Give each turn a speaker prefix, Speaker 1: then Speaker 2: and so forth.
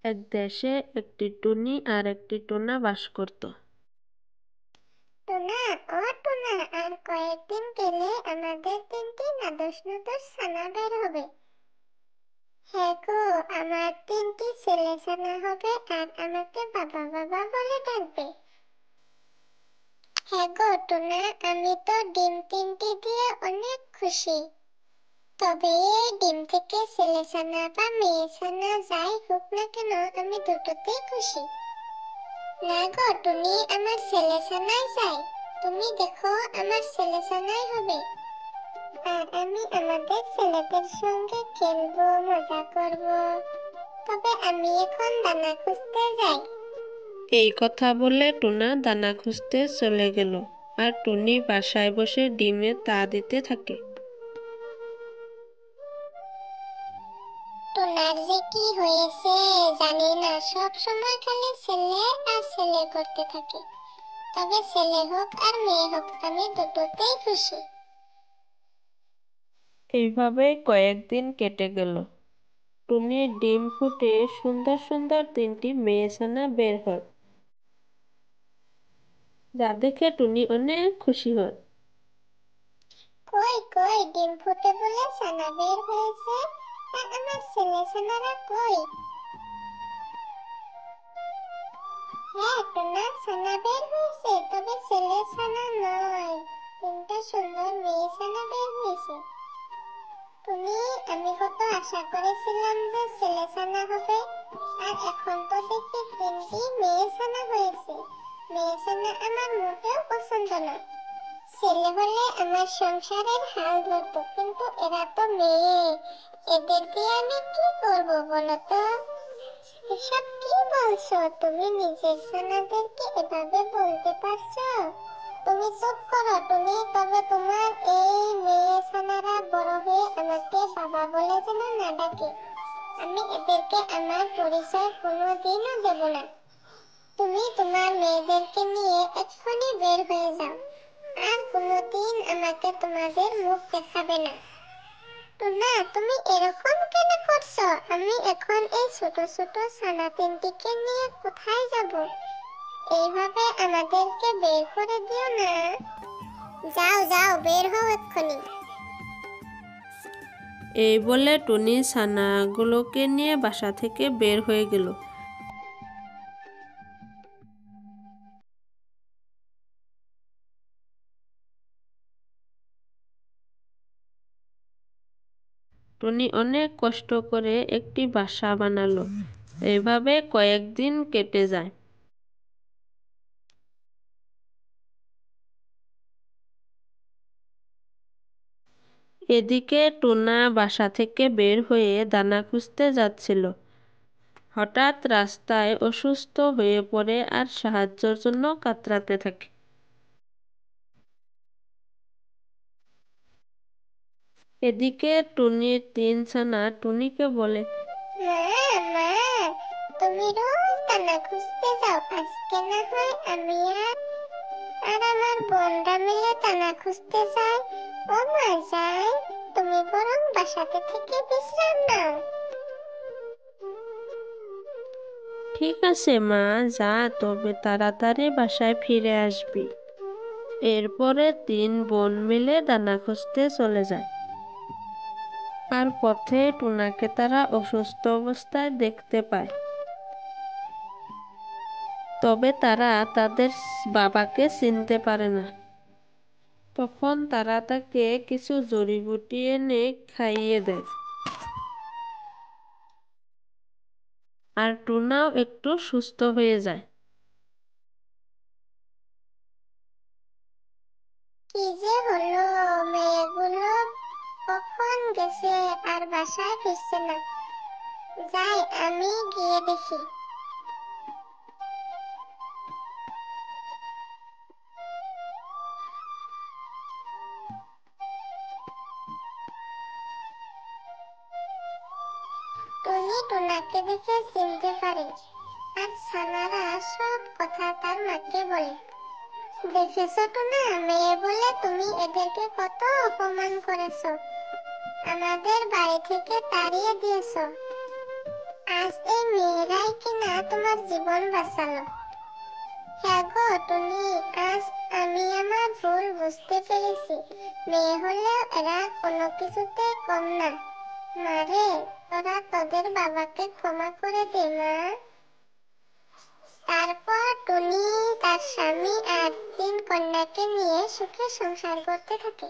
Speaker 1: এক দেশে একটি টুনি আর একটি টোনা বাস করত।
Speaker 2: টোনা, ও টোনা, আর কয়েকদিন গেলে আমাদের 3টি নাদুস নুদুস ছানা বের হবে। হ্যাঁ গো, আমার 3টি ছেলে ছানা হবে আর আমাকে বাবা বাবা বলে ডাকবে। হ্যাঁ গো টোনা, আমি তো ডিম 3টি দিয়ে অনেক খুশি। তবে এই ডিম থেকে ছেলে ছানা বা মেয়ে ছানা যাই হোক না কেন, আমি দুটোতেই খুশি। না গো টুনি, আমার ছেলে ছানাই চাই। তুমি দেখো, আমার ছেলে ছানাই হবে। আর আমি আমাদের ছেলেদের সঙ্গে খেলবো, মজা করব। তবে আমি এখন দানা খুঁজতে যাই।
Speaker 1: এই কথা বলে টোনা দানা খুঁজতে চলে গেল, আর টুনি বাসায় বসে ডিমে তা দিতে থাকে।
Speaker 2: টোনার যে কি হয়েছে জানি না, সব সময় খালি ছেলে আর ছেলে করতে থাকে। তবে ছেলে হোক আর মেয়ে হোক, আমি দুটোতেই খুশি।
Speaker 1: এইভাবে কয়েকদিন কেটে গেল। টুনির ডিম ফুটে সুন্দর সুন্দর 3টি মেয়ে ছানা বের হয়, যা দেখে টুনি অনেক খুশি হয়।
Speaker 2: কই কই, ডিম ফুটে বলে ছানা বের হয়েছে, আর আমার ছেলে ছানারা কই? হ্যাঁ টোনা, ছানা বের হয়েছে, তবে ছেলে ছানা নয়, 3টা সুন্দর মেয়ে ছানা বের হয়েছে। তুমি, আমি কত আশা করেছিলাম যে ছেলে ছানা হবে, আর এখন তো দেখি 3টি মেয়ে ছানা হয়েছে। মেয়ে ছানা আমার মোটেও পছন্দ না। ছেলে হলে আমার সংসারের হাল ধরতো, কিন্তু এরা তো মেয়ে, এদের দিয়ে আমি কি করব বলো তো? এসব কি বলছো তুমি? নিজের ছানাদেরকে এভাবে বলতে পারছো? তুমি চুপ করো টুনি, তবে তোমার এই মেয়ে ছানারা বড় হয়ে আমাকে বাবা বলে যেন না ডাকে। আমি এদেরকে আমার পরিচয় কোনোদিনও দেব না। তুমি তোমার মেয়েদেরকে নিয়ে এক্ষুনি বের হয়ে যাও, আর কোনোদিন আমাকে তোমাদের মুখ দেখাবে না। টোনা, তুমি এরকম কেন করছো? আমি এখন এই ছোট ছোট ছানা 3টিকে নিয়ে কোথায় যাব? এইভাবে আমাদেরকে বের করে দিও না। যাও যাও, বের হও এক্ষুনি।
Speaker 1: এই বলে টুনি ছানাগুলোকে নিয়ে বাসা থেকে বের হয়ে গেল। টুনি অনেক কষ্ট করে একটি বাসা বানালো। এভাবে কয়েকদিন কেটে যায়। এদিকে টুনা বাসা থেকে বের হয়ে দানা খুঁজতে যাচ্ছিল। হঠাৎ রাস্তায় অসুস্থ হয়ে পড়ে আর সাহায্যের জন্য কাতরাতে থাকে। এদিকে টুনির 3 ছানা টুনিকে বলে,
Speaker 2: মা, মা, তুমি রোজ দানা খুঁজতে যাও, আজকে না হয় আমি আর আমার বোনরা মিলে দানা খুঁজতে যাই। ও মা, যাই, তুমি বরং বাসাতে থেকে বিশ্রাম নাও।
Speaker 1: ঠিক আছে মা, যা, তবে তাড়াতাড়ি বাসায় ফিরে আসবি। এরপরে 3 বোন মিলে দানা খুঁজতে চলে যায়। আর পথে টুনাকে তারা অসুস্থ অবস্থায় দেখতে পায়। তবে তারা তাদের বাবাকে চিনতে পারে না। তখন তারা তাকে কিছু জড়িবুটি এনে খাইয়ে দেয়। আর টুনাও একটু সুস্থ হয়ে যায়।
Speaker 2: কি যে হলো, মেয়েগুলো কখন গেছে আর বাসায় ফিরছে না। যাই, আমি গিয়ে দেখি। টুনি টুনাকে দেখে চিনতে পারে, আর ছানারা সব কথা তার মাকে বলে। দেখেছো টুনা, মেয়ে বলে তুমি এদেরকে কত অপমান করেছো, আমাদের বাড়ি থেকে তাড়িয়ে দিয়েছো। আজ এই মেয়েরাই কিনা তোমার জীবন বাঁচালো। হ্যাঁ গো টুনি, আজ আমি আমার ভুল বুঝতে পেরেছি। মেয়ে হলেও এরা কোনো কিছুতে কম না। মারে, তোরা তোদের বাবাকে ক্ষমা করে দে মা। তারপর টুনি তার স্বামী আর 3 কন্যাকে নিয়ে সুখে সংসার করতে থাকে।